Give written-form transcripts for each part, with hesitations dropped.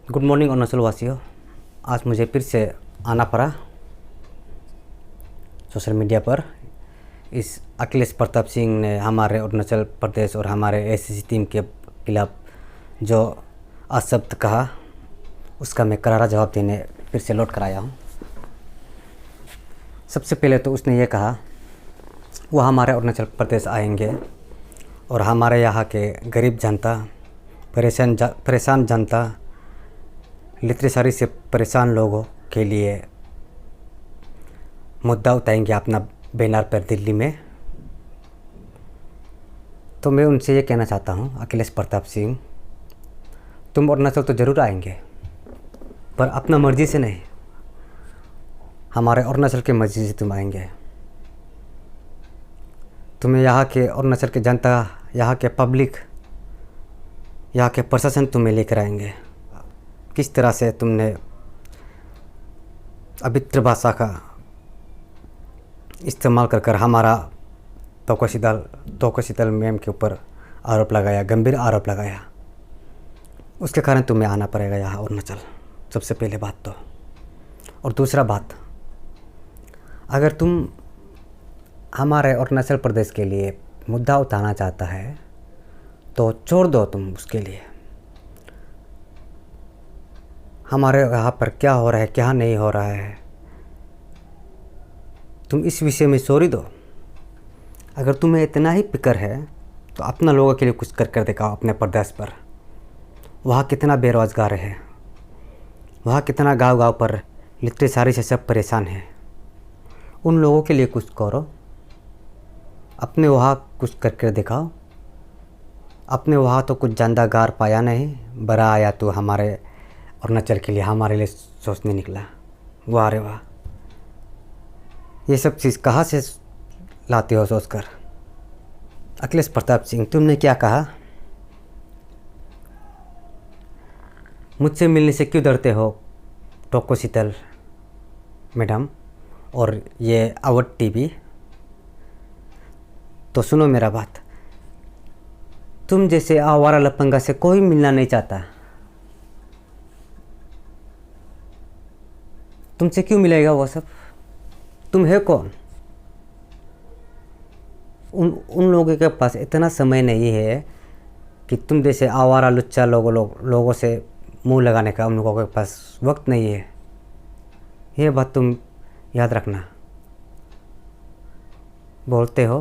Good morning Arunachal वासियों। आज मुझे फिर से आना पड़ा सोशल मीडिया पर। इस अखिलेश प्रताप सिंह ने हमारे अरुणाचल प्रदेश और हमारे एसीसी टीम के खिलाफ जो अशब्द कहा, उसका मैं करारा जवाब देने फिर से लौट कर आया हूँ। सबसे पहले तो उसने ये कहा वो हमारे अरुणाचल प्रदेश आएंगे और हमारे यहाँ के गरीब जनता, परेशान जनता, लिटरेचरी से परेशान लोगों के लिए मुद्दा उठाएंगे अपना बैनर पर दिल्ली में। तो मैं उनसे ये कहना चाहता हूँ, अखिलेश प्रताप सिंह, तुम अरुणाचल तो ज़रूर आएंगे पर अपना मर्ज़ी से नहीं, हमारे अरुणाचल के मर्ज़ी से तुम आएंगे। तुम्हें यहाँ के अरुणाचल के जनता, यहाँ के पब्लिक, यहाँ के प्रशासन तुम्हें लेकर आएंगे। किस तरह से तुमने अभद्र भाषा का इस्तेमाल कर हमारा तोकशीतल मैम के ऊपर आरोप लगाया, गंभीर आरोप लगाया, उसके कारण तुम्हें आना पड़ेगा यहाँ अरुणाचल। सबसे पहले बात तो। और दूसरा बात, अगर तुम हमारे अरुणाचल प्रदेश के लिए मुद्दा उठाना चाहता है तो छोड़ दो तुम उसके लिए। हमारे यहाँ पर क्या हो रहा है, क्या नहीं हो रहा है, तुम इस विषय में सॉरी दो। अगर तुम्हें इतना ही फिक्र है तो अपना लोगों के लिए कुछ कर दिखाओ अपने प्रदेश पर। वहाँ कितना बेरोजगार है, वहाँ कितना गांव पर लिटरेचरी से सब परेशान हैं। उन लोगों के लिए कुछ करो, अपने वहाँ कुछ कर दिखाओ। अपने वहाँ तो कुछ जानदागार पाया नहीं, बड़ा आया तो हमारे अरुणाचल के लिए, हमारे लिए सोचने निकला। वाह रे वाह, ये सब चीज़ कहाँ से लाते हो सोचकर। अखिलेश प्रताप सिंह, तुमने क्या कहा? मुझसे मिलने से क्यों डरते हो तोकशीतल मैडम और ये अवध टीवी? तो सुनो मेरा बात, तुम जैसे आवारा लफंगा से कोई मिलना नहीं चाहता। तुमसे क्यों मिलेगा वो सब? तुम है कौन? उन लोगों के पास इतना समय नहीं है कि तुम जैसे आवारा लुच्चा लोगों से मुंह लगाने का उन लोगों के पास वक्त नहीं है। ये बात तुम याद रखना। बोलते हो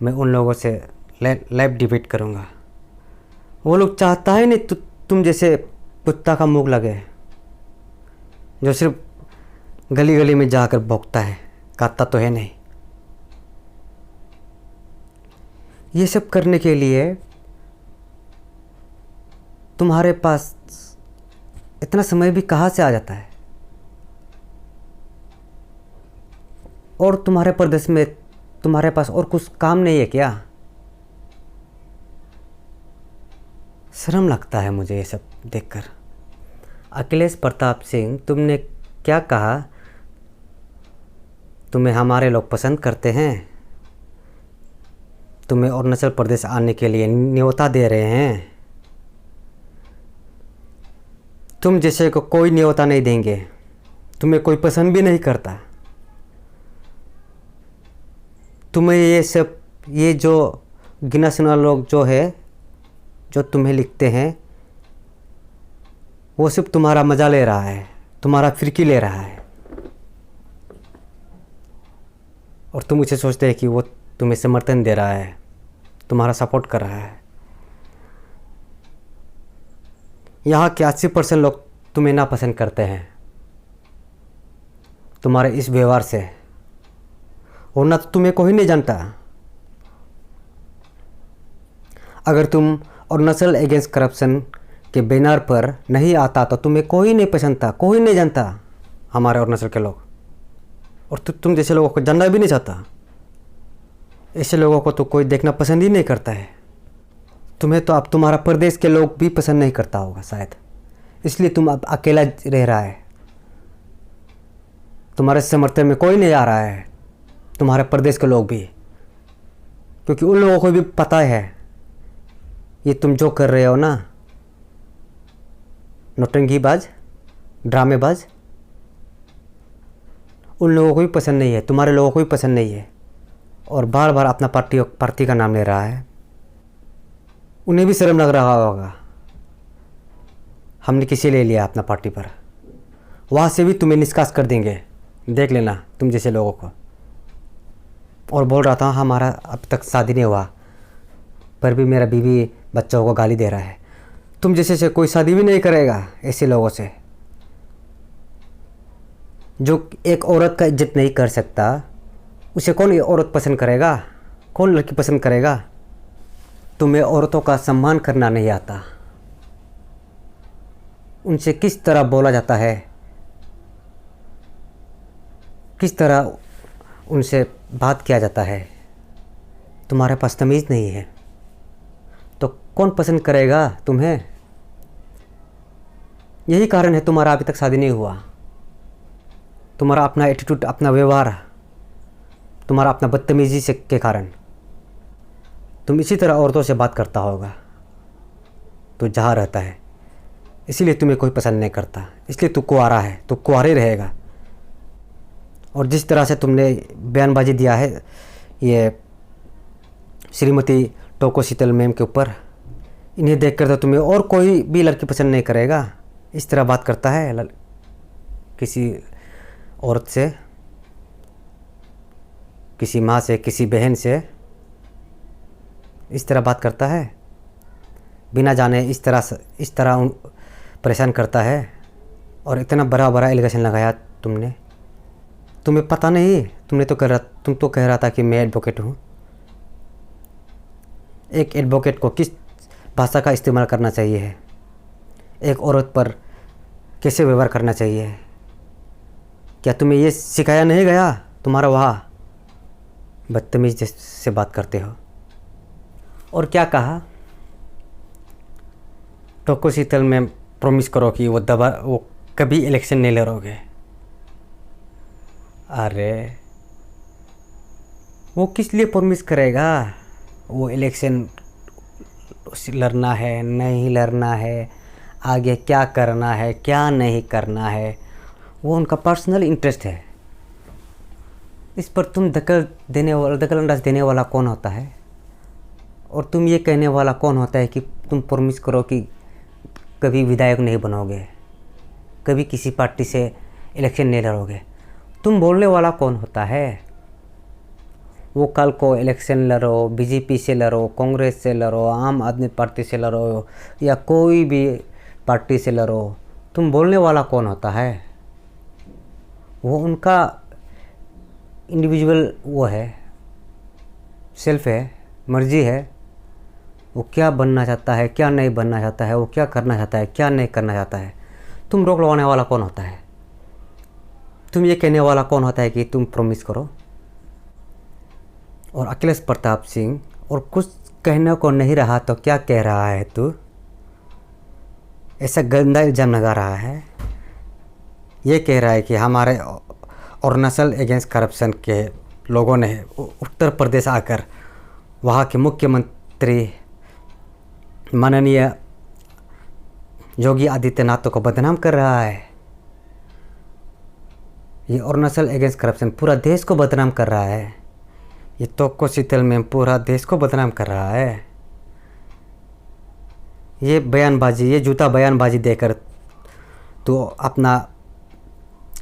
मैं उन लोगों से लाइव डिबेट करूँगा, वो लोग चाहता है नहीं तुम जैसे कुत्ता का मुंह लगे जो सिर्फ गली गली में जाकर भौंकता है, काटता तो है नहीं। ये सब करने के लिए तुम्हारे पास इतना समय भी कहाँ से आ जाता है? और तुम्हारे प्रदेश में तुम्हारे पास और कुछ काम नहीं है क्या? शर्म लगता है मुझे ये सब देखकर। अखिलेश प्रताप सिंह, तुमने क्या कहा? तुम्हें हमारे लोग पसंद करते हैं, तुम्हें अरुणाचल प्रदेश आने के लिए न्योता दे रहे हैं। तुम जैसे को कोई न्योता नहीं देंगे, तुम्हें कोई पसंद भी नहीं करता। तुम्हें ये सब, ये जो गिना चुना लोग जो है, जो तुम्हें लिखते हैं, वो सिर्फ तुम्हारा मज़ा ले रहा है, तुम्हारा फिरकी ले रहा है। और तुम उसे सोचते हैं कि वो तुम्हें समर्थन दे रहा है, तुम्हारा सपोर्ट कर रहा है। यहाँ के 80% लोग तुम्हें नापसंद करते हैं तुम्हारे इस व्यवहार से, और ना तो तुम्हें कोई नहीं जानता। अगर तुम अरुणाचल अगेंस्ट करप्शन के बैनर पर नहीं आता तो तुम्हें कोई नहीं पसंद था, कोई नहीं जानता हमारे अरुणाचल के लोग। और तुम जैसे लोगों को जानना भी नहीं चाहता। ऐसे लोगों को तो कोई देखना पसंद ही नहीं करता है। तुम्हें तो अब तुम्हारा प्रदेश के लोग भी पसंद नहीं करता होगा शायद, इसलिए तुम अब अकेला रह रहा है। तुम्हारे समर्थन में कोई नहीं आ रहा है, तुम्हारे प्रदेश के लोग भी, क्योंकि उन लोगों को भी पता है ये तुम जो कर रहे हो ना, नौटंकीबाज, ड्रामेबाज, उन लोगों को भी पसंद नहीं है, तुम्हारे लोगों को भी पसंद नहीं है, और बार बार अपना पार्टी का नाम ले रहा है। उन्हें भी शर्म लग रहा होगा, हमने किसी ले लिया अपना पार्टी पर। वहाँ से भी तुम्हें निष्कास कर देंगे, देख लेना तुम जैसे लोगों को। और बोल रहा था हमारा अब तक शादी नहीं हुआ, पर भी मेरा बीवी बच्चों को गाली दे रहा है। तुम जैसे से कोई शादी भी नहीं करेगा ऐसे लोगों से। जो एक औरत का इज्जत नहीं कर सकता, उसे कौन औरत पसंद करेगा, कौन लड़की पसंद करेगा। तुम्हें औरतों का सम्मान करना नहीं आता, उनसे किस तरह बोला जाता है, किस तरह उनसे बात किया जाता है, तुम्हारे पास तमीज़ नहीं है, तो कौन पसंद करेगा तुम्हें। यही कारण है तुम्हारा अभी तक शादी नहीं हुआ। तुम्हारा अपना एटीट्यूड, अपना व्यवहार, तुम्हारा अपना बदतमीजी से के कारण तुम इसी तरह औरतों से बात करता होगा। तो जहाँ रहता है इसीलिए तुम्हें कोई पसंद नहीं करता, इसलिए तू कुंवारा है, तू कुंवारे रहेगा। और जिस तरह से तुमने बयानबाजी दिया है ये श्रीमती टोको शीतल मैम के ऊपर, इन्हें देखकर तो तुम्हें और कोई भी लड़की पसंद नहीं करेगा। इस तरह बात करता है किसी औरत से, किसी माँ से, किसी बहन से, इस तरह बात करता है, बिना जाने इस तरह परेशान करता है। और इतना बड़ा बड़ा एलिगेशन लगाया तुमने। तुम्हें पता नहीं, तुम तो कह रहा था कि मैं एडवोकेट हूँ। एक एडवोकेट को किस भाषा का इस्तेमाल करना चाहिए है, एक औरत पर कैसे व्यवहार करना चाहिए है, क्या तुम्हें ये सिखाया नहीं गया। तुम्हारा वहाँ बदतमीज से बात करते हो। और क्या कहा, टोको शीतल में प्रॉमिस करो कि वो कभी इलेक्शन नहीं लड़ोगे। अरे वो किस लिए प्रॉमिस करेगा, वो इलेक्शन लड़ना है नहीं लड़ना है, आगे क्या करना है क्या नहीं करना है, वो उनका पर्सनल इंटरेस्ट है। इस पर तुम दखल अंदाज देने वाला कौन होता है, और तुम ये कहने वाला कौन होता है कि तुम प्रॉमिस करो कि कभी विधायक नहीं बनोगे, कभी किसी पार्टी से इलेक्शन नहीं लड़ोगे। तुम बोलने वाला कौन होता है। वो कल को इलेक्शन लड़ो, बीजेपी से लड़ो, कांग्रेस से लड़ो, आम आदमी पार्टी से लड़ो या कोई भी पार्टी से लड़ो, तुम बोलने वाला कौन होता है। वो उनका इंडिविजुअल वो है, सेल्फ है, मर्जी है। वो क्या बनना चाहता है क्या नहीं बनना चाहता है, वो क्या करना चाहता है क्या नहीं करना चाहता है। तुम रोक लगाने वाला कौन होता है, तुम ये कहने वाला कौन होता है कि तुम प्रॉमिस करो। और अखिलेश प्रताप सिंह और कुछ कहने को नहीं रहा तो क्या कह रहा है तू, ऐसा गंदा इल्ज़ाम लगा रहा है। ये कह रहा है कि हमारे अरुणाचल अगेंस्ट करप्शन के लोगों ने उत्तर प्रदेश आकर वहाँ के मुख्यमंत्री माननीय योगी आदित्यनाथ को बदनाम कर रहा है। ये अरुणाचल अगेंस्ट करप्शन पूरा देश को बदनाम कर रहा है। ये टोको शीतल में पूरा देश को बदनाम कर रहा है। ये बयानबाजी, ये जूता बयानबाजी देकर तो अपना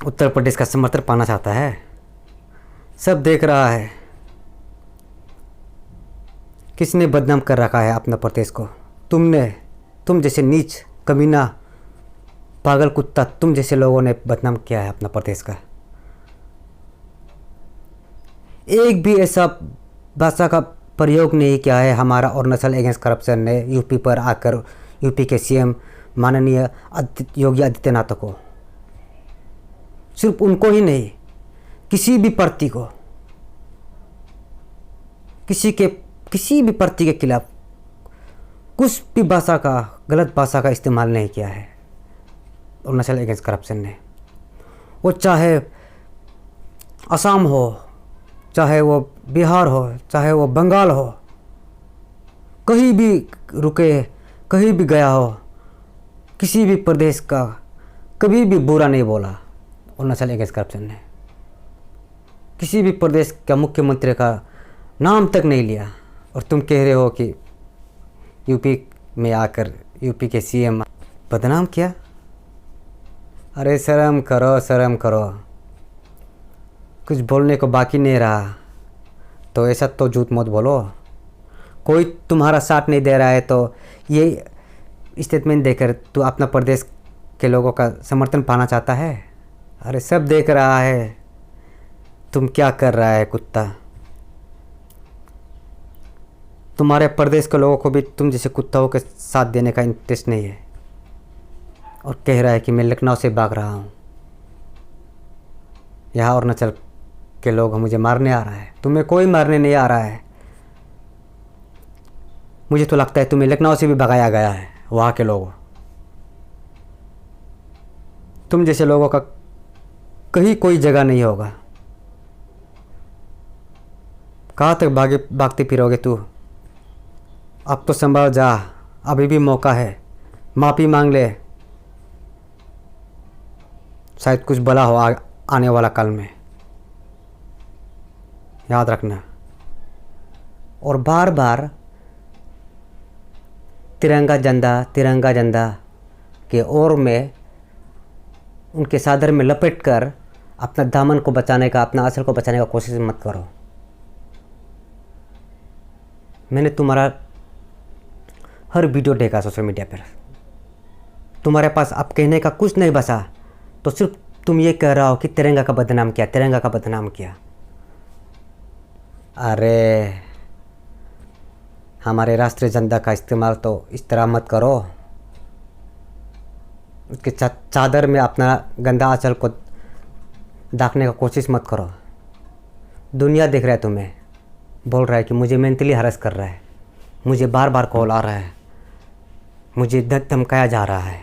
उत्तर प्रदेश का समर्थन पाना चाहता है। सब देख रहा है किसने बदनाम कर रखा है अपना प्रदेश को। तुमने, तुम जैसे नीच कमीना पागल कुत्ता, तुम जैसे लोगों ने बदनाम किया है अपना प्रदेश का। एक भी ऐसा भाषा का प्रयोग नहीं किया है हमारा अरुणाचल अगेंस्ट करप्शन ने यूपी पर आकर, यूपी के सीएम माननीय योगी आदित्यनाथ को, सिर्फ उनको ही नहीं, किसी भी पार्टी को, किसी भी पार्टी के खिलाफ कुछ भी भाषा का, गलत भाषा का इस्तेमाल नहीं किया है अरुणाचल अगेंस्ट करप्शन ने। वो चाहे असम हो, चाहे वो बिहार हो, चाहे वो बंगाल हो, कहीं भी रुके, कहीं भी गया हो, किसी भी प्रदेश का कभी भी बुरा नहीं बोला अरुणाचल अगेंस्ट करप्शन ने। किसी भी प्रदेश का मुख्यमंत्री का नाम तक नहीं लिया, और तुम कह रहे हो कि यूपी में आकर यूपी के सीएम बदनाम किया। अरे शर्म करो, शर्म करो। कुछ बोलने को बाकी नहीं रहा तो ऐसा तो झूठ मत बोलो। कोई तुम्हारा साथ नहीं दे रहा है तो ये स्टेटमेंट देकर तू अपना प्रदेश के लोगों का समर्थन पाना चाहता है। अरे सब देख रहा है तुम क्या कर रहा है कुत्ता। तुम्हारे प्रदेश के लोगों को भी तुम जैसे कुत्ताओं के साथ देने का इंटरेस्ट नहीं है, और कह रहा है कि मैं लखनऊ से भाग रहा हूँ, यहाँ अरुणाचल के लोग मुझे मारने आ रहा है। तुम्हें कोई मारने नहीं आ रहा है। मुझे तो लगता है तुम्हें लखनऊ से भी भगाया गया है वहाँ के लोगों। तुम जैसे लोगों का कहीं कोई जगह नहीं होगा। कहाँ तक भागते फिरोगे तू? अब तो संभल जा, अभी भी मौका है। माफ़ी मांग ले, शायद कुछ भला हो आने वाला कल में, याद रखना। और बार बार तिरंगा झंडा के ओर में उनके सादर में लपेट कर अपना दामन को बचाने का, अपना असल को बचाने का कोशिश मत करो। मैंने तुम्हारा हर वीडियो देखा सोशल मीडिया पर। तुम्हारे पास अब कहने का कुछ नहीं बचा तो सिर्फ तुम ये कह रहा हो कि तिरंगा का बदनाम किया, तिरंगा का बदनाम किया। अरे हमारे राष्ट्रीय झंडा का इस्तेमाल तो इस तरह मत करो। उसके चादर में अपना गंदा आंचल को ढकने का कोशिश मत करो। दुनिया देख रहा है तुम्हें, बोल रहा है कि मुझे मेंटली हरास कर रहा है, मुझे बार बार कॉल आ रहा है, मुझे धमकाया जा रहा है।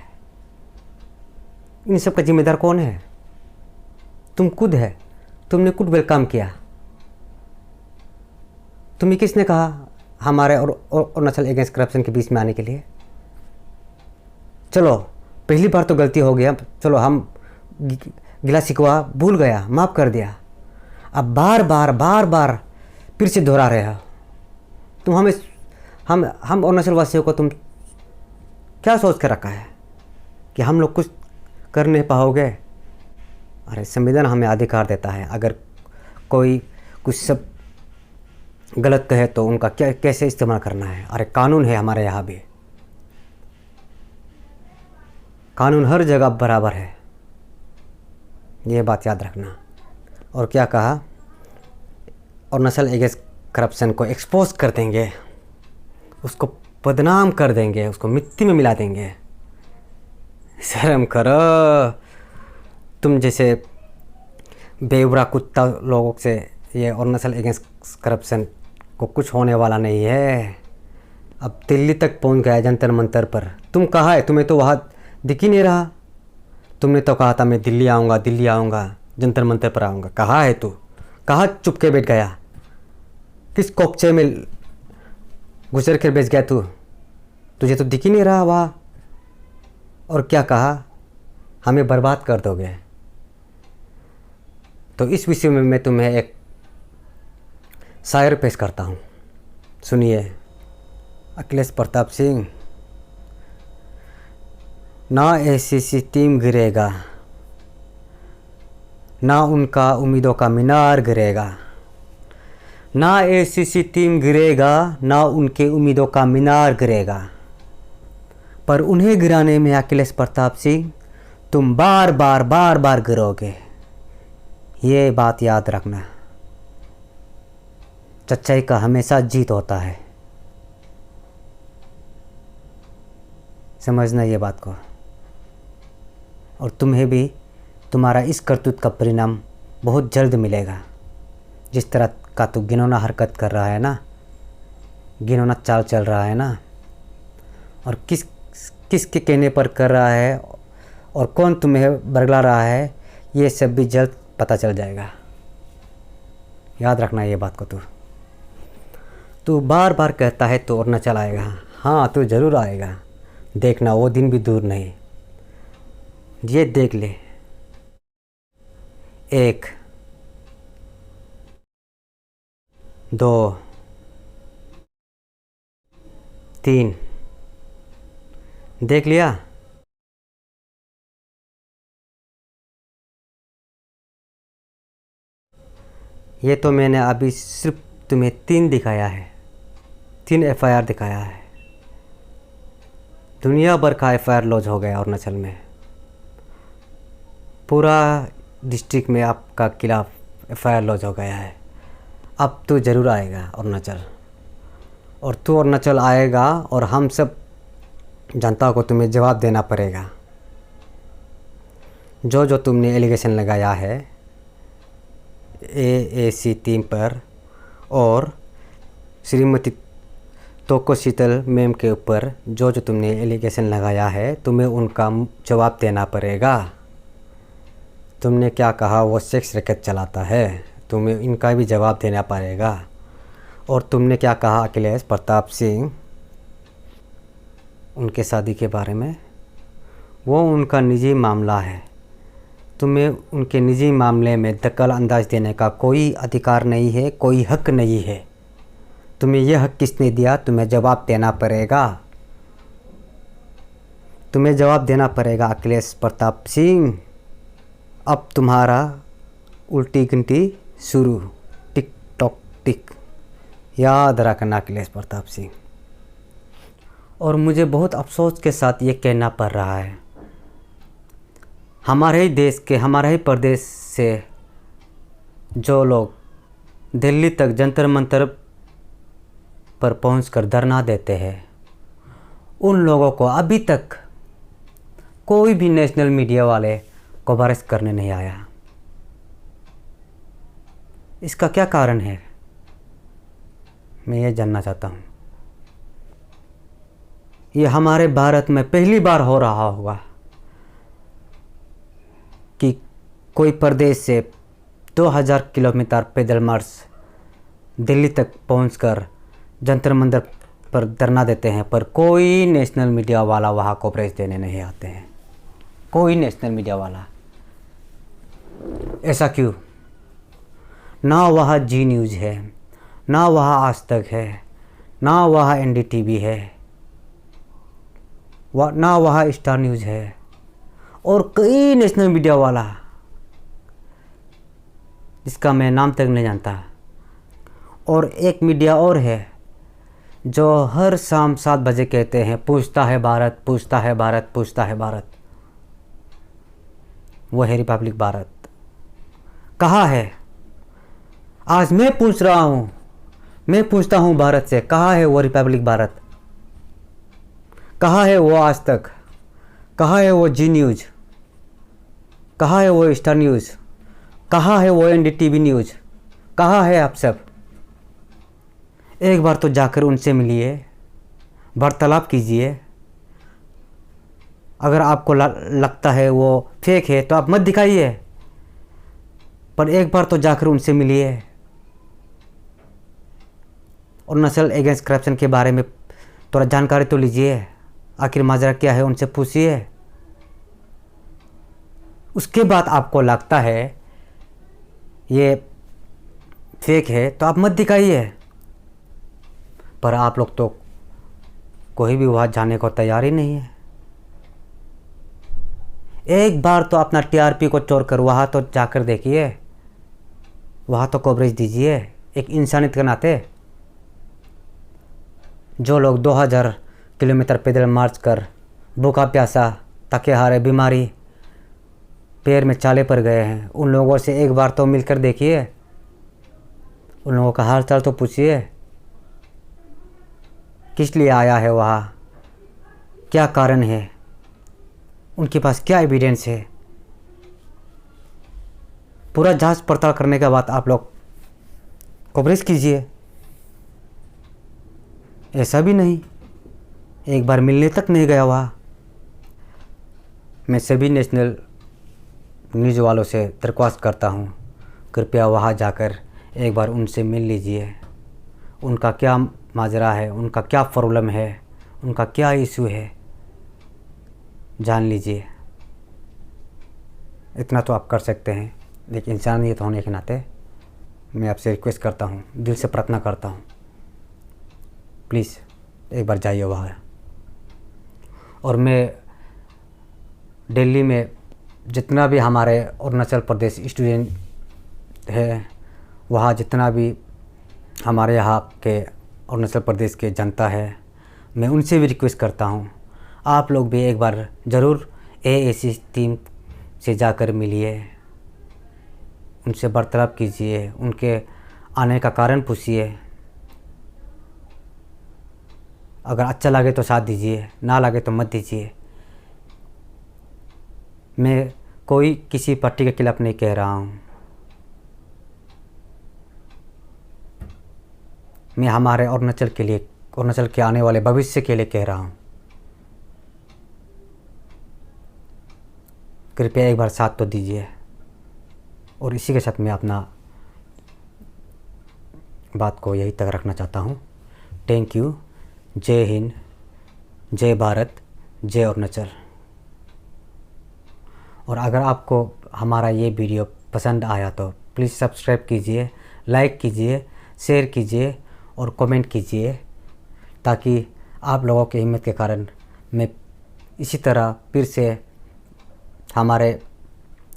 इन सब का जिम्मेदार कौन है? तुम खुद है। तुमने खुद वेलकम किया। तुम्हें किसने कहा हमारे और अरुणाचल अगेंस्ट करप्शन के बीच में आने के लिए? चलो पहली बार तो गलती हो गया, चलो हम गिला शिकवा भूल गया, माफ़ कर दिया। अब बार बार फिर से दोहरा रहे हो। तुम हम अरुणाचल वासियों को तुम क्या सोच कर रखा है कि हम लोग कुछ कर नहीं पाओगे? अरे संविधान हमें अधिकार देता है, अगर कोई कुछ सब गलत कहे तो उनका क्या कैसे इस्तेमाल करना है। अरे कानून है हमारे यहाँ भी, कानून हर जगह बराबर है, ये बात याद रखना। और क्या कहा, अरुणाचल अगेंस्ट करप्शन को एक्सपोज कर देंगे, उसको बदनाम कर देंगे, उसको मिट्टी में मिला देंगे। शर्म करो। तुम जैसे बेवरा कुत्ता लोगों से ये अरुणाचल अगेंस्ट करप्शन को कुछ होने वाला नहीं है। अब दिल्ली तक पहुंच गया जंतर मंतर पर। तुम कहाँ है? तुम्हें तो वहाँ दिख ही नहीं रहा। तुमने तो कहा था मैं दिल्ली आऊँगा, जंतर मंतर पर आऊँगा। कहाँ है तू? कहाँ चुप के बैठ गया? किस कोपचे में गुजर कर बैठ गया तू? तुझे तो दिख ही नहीं रहा वहाँ। और क्या कहा, हमें बर्बाद कर दोगे। तो इस विषय में मैं तुम्हें एक शायर पेश करता हूँ, सुनिए। अखिलेश प्रताप सिंह। ना ऐसी टीम गिरेगा, ना उनका उम्मीदों का मीनार गिरेगा। ना ऐसी टीम गिरेगा, ना उनके उम्मीदों का मीनार गिरेगा, पर उन्हें गिराने में अखिलेश प्रताप सिंह तुम बार बार गिरोगे। ये बात याद रखना। सच्चाई का हमेशा जीत होता है, समझना ये बात को। और तुम्हें भी तुम्हारा इस करतूत का परिणाम बहुत जल्द मिलेगा। जिस तरह का तू घिनौना हरकत कर रहा है ना, घिनौना चाल चल रहा है ना, और किसके कहने पर कर रहा है और कौन तुम्हें बरगला रहा है, ये सब भी जल्द पता चल जाएगा। याद रखना ये बात को। तू बार बार कहता है तो अरुणाचल आएगा। हाँ, तू ज़रूर आएगा, देखना वो दिन भी दूर नहीं। ये देख ले। 1, 2, 3, देख लिया। ये तो मैंने अभी सिर्फ तुम्हें 3 दिखाया है, 3 एफआईआर दिखाया है। दुनिया भर का एफआईआर लॉन्च हो गया अरुणाचल में। पूरा डिस्ट्रिक्ट में आपका खिलाफ एफआईआर लॉन्च हो गया है। अब तू ज़रूर आएगा अरुणाचल, और तू अरुणाचल आएगा और हम सब जनता को तुम्हें जवाब देना पड़ेगा। जो जो तुमने एलिगेशन लगाया है AAC टीम पर और श्रीमती तोको शीतल मैम के ऊपर, जो जो तुमने एलिगेशन लगाया है, तुम्हें उनका जवाब देना पड़ेगा। तुमने क्या कहा वो सेक्स रैकेट चलाता है, तुम्हें इनका भी जवाब देना पड़ेगा। और तुमने क्या कहा अखिलेश प्रताप सिंह उनके शादी के बारे में, वो उनका निजी मामला है। तुम्हें उनके निजी मामले में दखल अंदाज देने का कोई अधिकार नहीं है, कोई हक नहीं है। तुम्हें यह हक किसने दिया? तुम्हें जवाब देना पड़ेगा। तुम्हें जवाब देना पड़ेगा अखिलेश प्रताप सिंह। अब तुम्हारा उल्टी गिनती शुरू, टिक टॉक टिक। याद रखना अखिलेश प्रताप सिंह। और मुझे बहुत अफसोस के साथ ये कहना पड़ रहा है, हमारे ही देश के, हमारे ही प्रदेश से जो लोग दिल्ली तक जंतर मंतर पर पहुंचकर धरना देते हैं, उन लोगों को अभी तक कोई भी नेशनल मीडिया वाले कवरेज करने नहीं आया। इसका क्या कारण है, मैं ये जानना चाहता हूँ। ये हमारे भारत में पहली बार हो रहा होगा कि कोई प्रदेश से 2000 किलोमीटर पैदल मार्च दिल्ली तक पहुंचकर जंतर मंतर पर धरना देते हैं, पर कोई नेशनल मीडिया वाला वहाँ कवरेज देने नहीं आते हैं। कोई नेशनल मीडिया वाला। ऐसा क्यों? ना वहाँ जी न्यूज़ है, ना वहाँ आज तक है, ना वहाँ NDTV है, ना वहाँ स्टार न्यूज़ है, और कई नेशनल मीडिया वाला जिसका मैं नाम तक नहीं जानता। और एक मीडिया और है जो हर शाम 7 बजे कहते हैं पूछता है भारत, पूछता है भारत, पूछता है भारत। वो है रिपब्लिक भारत। कहाँ है? आज मैं पूछ रहा हूँ, मैं पूछता हूँ भारत से, कहाँ है वो रिपब्लिक भारत? कहाँ है वो आज तक? कहाँ है वो जी न्यूज़? कहाँ है वो स्टार न्यूज़? कहाँ है वो NDTV न्यूज़? कहाँ है आप सब? एक बार तो जाकर उनसे मिलिए, वार्तालाप कीजिए। अगर आपको लगता है वो फेक है तो आप मत दिखाइए, पर एक बार तो जाकर उनसे मिलिए और नेशनल अगेंस्ट करप्शन के बारे में थोड़ा जानकारी तो लीजिए। आखिर माजरा क्या है, उनसे पूछिए। उसके बाद आपको लगता है ये फेक है तो आप मत दिखाइए। पर आप लोग तो कोई भी वहाँ जाने को तैयार ही नहीं है। एक बार तो अपना TRP को छोड़कर वहाँ तो जाकर देखिए, वहाँ तो कवरेज दीजिए एक इंसानियत के नाते। जो लोग 2000 किलोमीटर पैदल मार्च कर भूखा प्यासा, थके हारे, बीमारी, पैर में चाले पड़ गए हैं, उन लोगों से एक बार तो मिलकर देखिए, उन लोगों का हाल चाल तो पूछिए। किस लिए आया है वहाँ, क्या कारण है, उनके पास क्या एविडेंस है। पूरा जांच पड़ताल करने के बाद आप लोग कवरेज कीजिए। ऐसा भी नहीं एक बार मिलने तक नहीं गया वहाँ। मैं सभी नेशनल न्यूज़ वालों से दरख्वास्त करता हूँ, कृपया वहाँ जाकर एक बार उनसे मिल लीजिए। उनका क्या माजरा है, उनका क्या प्रॉब्लम है, उनका क्या इशू है, जान लीजिए। इतना तो आप कर सकते हैं। लेकिन इंसानियत होने के नाते मैं आपसे रिक्वेस्ट करता हूँ, दिल से प्रार्थना करता हूँ, प्लीज़ एक बार जाइए वहाँ। और मैं दिल्ली में जितना भी हमारे अरुणाचल प्रदेश स्टूडेंट है, वहाँ जितना भी हमारे यहाँ के अरुणाचल प्रदेश के जनता है, मैं उनसे भी रिक्वेस्ट करता हूँ, आप लोग भी एक बार ज़रूर AAC टीम से जाकर मिलिए, उनसे वार्तालाप कीजिए, उनके आने का कारण पूछिए। अगर अच्छा लगे तो साथ दीजिए, ना लगे तो मत दीजिए। मैं कोई किसी पार्टी के खिलाफ नहीं कह रहा हूँ, मैं हमारे अरुणाचल के लिए, अरुणाचल के आने वाले भविष्य के लिए कह रहा हूँ। कृपया एक बार साथ तो दीजिए। और इसी के साथ मैं अपना बात को यहीं तक रखना चाहता हूँ। Thank you. जय हिंद, जय भारत, जय अरुणाचल। और अगर आपको हमारा ये वीडियो पसंद आया तो प्लीज़ सब्सक्राइब कीजिए, लाइक कीजिए, शेयर कीजिए और कमेंट कीजिए, ताकि आप लोगों की हिम्मत के कारण मैं इसी तरह फिर से हमारे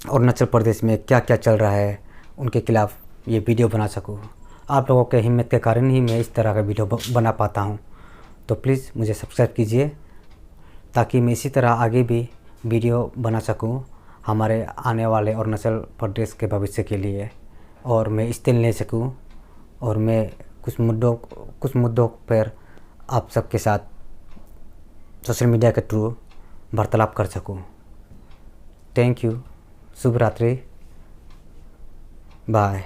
अरुणाचल प्रदेश में क्या क्या चल रहा है उनके खिलाफ़ ये वीडियो बना सकूँ। आप लोगों के हिम्मत के कारण ही मैं इस तरह का वीडियो बना पाता हूँ। तो प्लीज़ मुझे सब्सक्राइब कीजिए, ताकि मैं इसी तरह आगे भी वीडियो बना सकूँ हमारे आने वाले अरुणाचल प्रदेश के भविष्य के लिए, और मैं स्टैंड ले सकूँ, और मैं कुछ मुद्दों पर आप सबके साथ सोशल मीडिया के थ्रू वार्तालाप कर सकूँ। Thank you. शुभ रात्रि। बाय।